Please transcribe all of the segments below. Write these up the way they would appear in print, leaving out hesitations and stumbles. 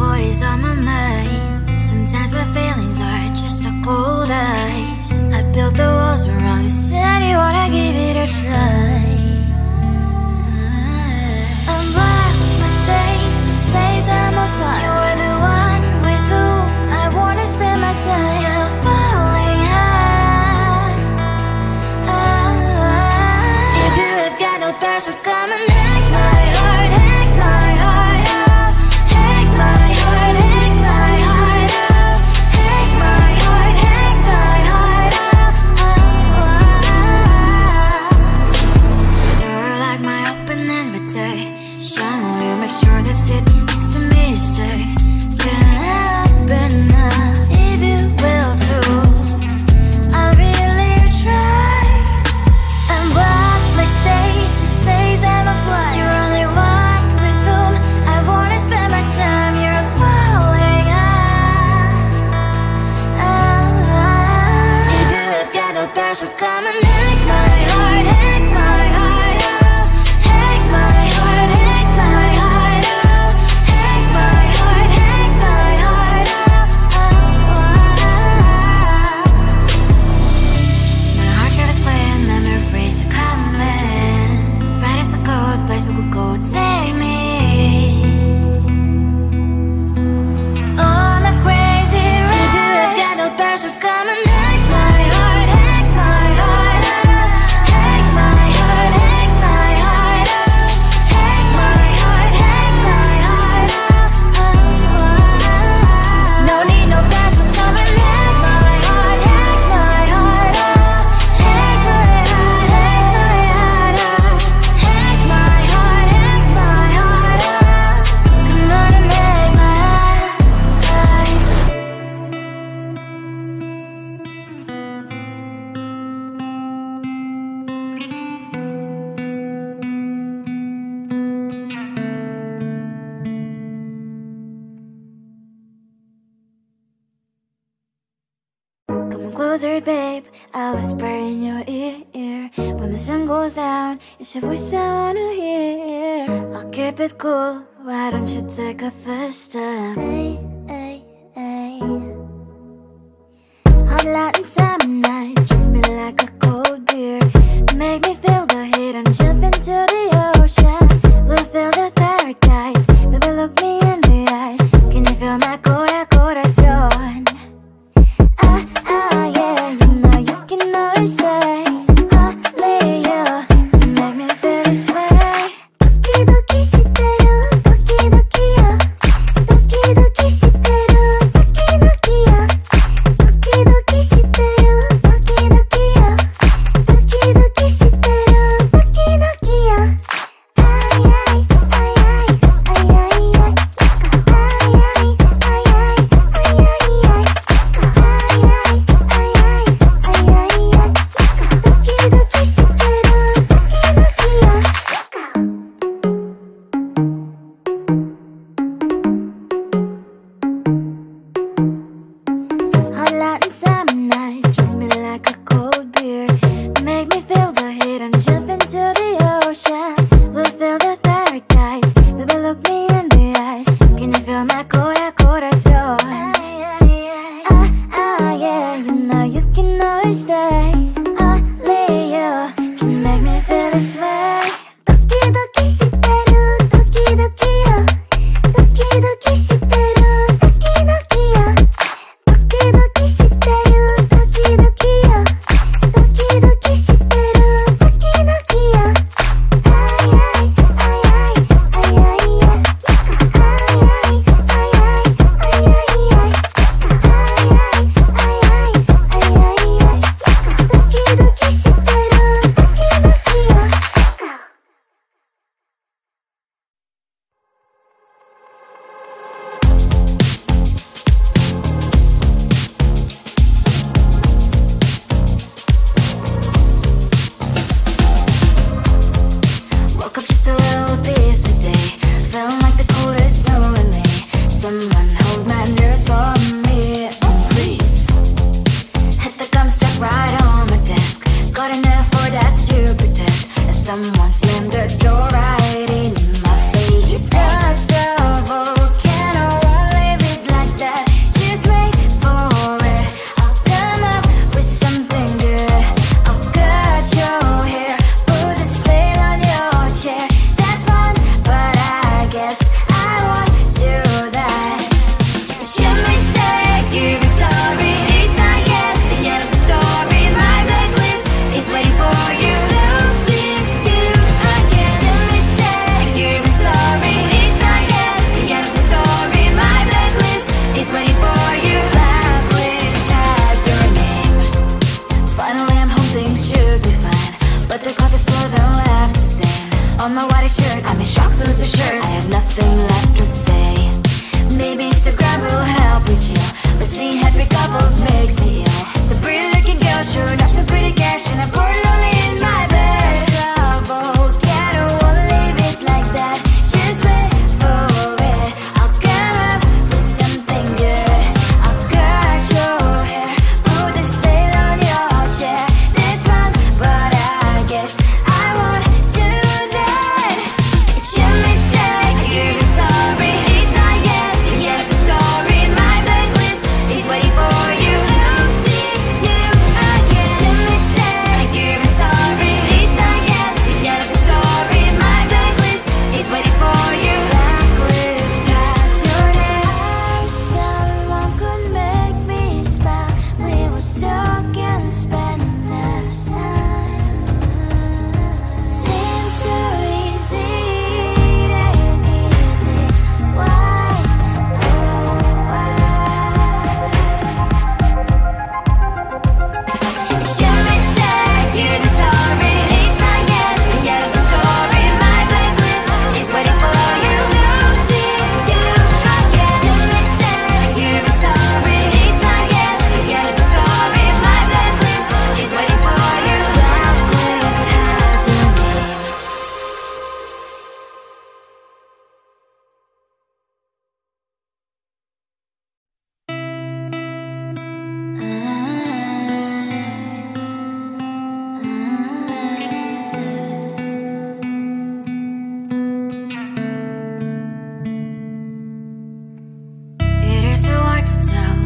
what is on my mind. Sometimes my feelings are just a cold ice. I built the walls around you, said you wanna give it a try. And watch my state to say I'm a fire. You're the one with whom I wanna spend my time. You're falling high. If you have got no bears, so come and hack my heart, hack my heart out. Hack my heart, hack my heart out. Hack my heart, hack my heart out. You're like my open invitation. Will you make sure that sitting next to me is safe? Yeah, open up if you will too. I'll really try. And what my state to say I'm a fly. You're only one with whom I wanna spend my time. You're falling high. If you have got no bears, so come and hack my heart, hack my heart out. Hack my heart, hack my heart out. Hack my heart, hack my heart out. My heart travels playing memory freeze, you coming. Friday's a good place we could go, take me. On a crazy ride. If you have got no bears, so come and hack my heart, hack my heart out. Hack my heart, hack my heart out. Hack my heart, hack my heart out. No need no bears, so come and hack my heart, hack my heart out. Hack my heart, hack my heart out. Hack my heart, hack my heart out. Come on and make my heart. Come closer, babe. I'll whisper in your ear. When the sun goes down, it's your voice I wanna hear. I'll keep it cool. Why don't you take a first step? Hey, hey, hey. Hot light and summer nights, treat me like a cold beer. Make me feel the heat and jump into the ocean. We'll feel the paradise. Baby, look me in the eyes. Can you feel my corazón? Yeah, you know you can always stay. Only you can make me feel this way. Doki doki shiteru, doki doki yo. Doki doki shiteru, doki doki yo. Doki doki shiteru, doki doki yo. Doki doki shiteru, doki doki yo. Ay ay ay ay ay ay ay. Ay ay ay ay ay ay ay. Hot light and summer nights, treat me like a cold beer. Make me feel the heat and jump into the ocean. We'll feel the paradise. Baby, look me in the eyes. Can you feel my corazón? Yeah, you know you can always stay. Only you can make me feel this way. Doki doki shiteru, doki doki yo. Doki doki shiteru, doki doki yo. Doki doki shiteru, doki doki yo. Doki doki shiteru, doki doki yo. Ay ay ay ay ay ay ay. Ay ay ay ay ay ay.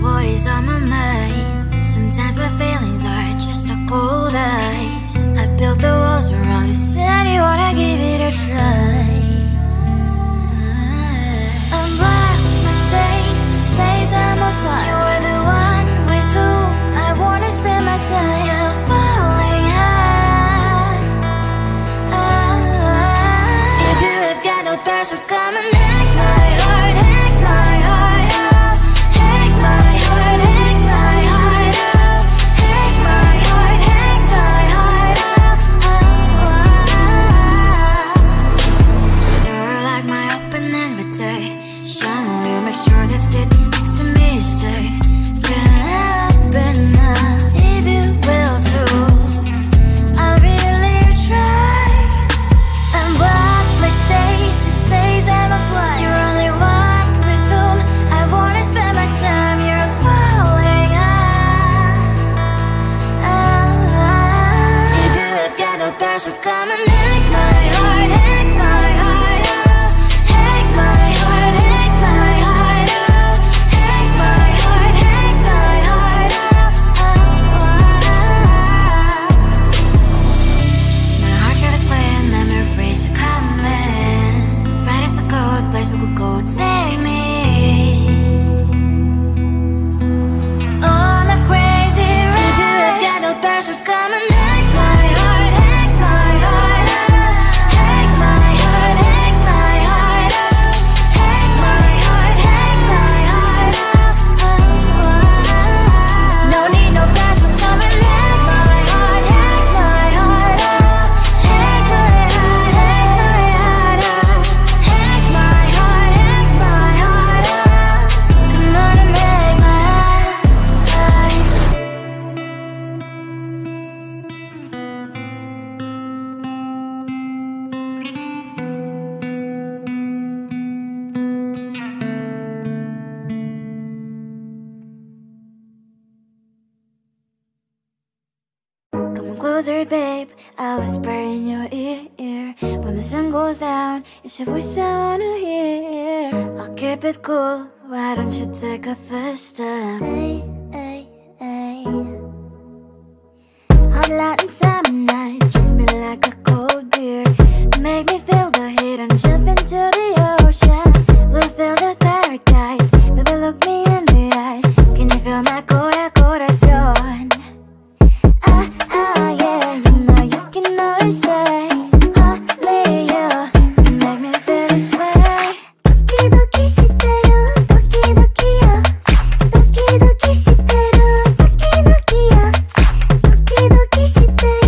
what is on my mind. Sometimes my feelings are just a cold ice. I built the walls around it, said you wanna give it a try. Unblocked my state to say I'm a fly. You were the one with whom I wanna spend my time. You're falling high. If you have got no bears, so come and hack my heart, hack my heart out. Hack my heart, hack my heart out. Hack my heart, hack my heart out. You're like my open invitation. Will you make sure that sitting next to me is safe? Can happen now, if you will too. I'll really try and block my state to say I'm a fly. You're only one with whom I wanna spend my time. You're falling high. If you have got no bears, so come and hack my heart, hack my heart out. Hack my heart, hack my heart out. Hack my heart, hack my heart out. My heart tries playing memories are coming. Friday's a good place we could go, take me on a crazy ride. If you have got no bears, so come and hack my heart, hack my heart out. Hack my heart, hack my heart out. Hack my heart, hack my heart out. No need no bears, so come and hack my heart, hack my heart out. Hack my heart, hack my heart out. Hack my heart, hack my heart out. Come on and make my heart. Come on closer, babe, I'll whisper in your ear. When the sun goes down, it's your voice I wanna hear. I'll keep it cool, why don't you take a first step? Hey, hey, hey. Hot Latin summer nights, treat me like a cold beer. Make me feel the heat and jump into the ocean. We'll feel the paradise, baby look me in the eyes. Can you feel my corazón? Yeah, you know you can always say only you make me feel this way. Doki doki shiteru, doki doki yo. Doki doki shiteru, doki doki yo. Doki doki shiteru.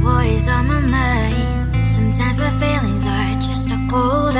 what is on my mind. Sometimes my feelings are just a cold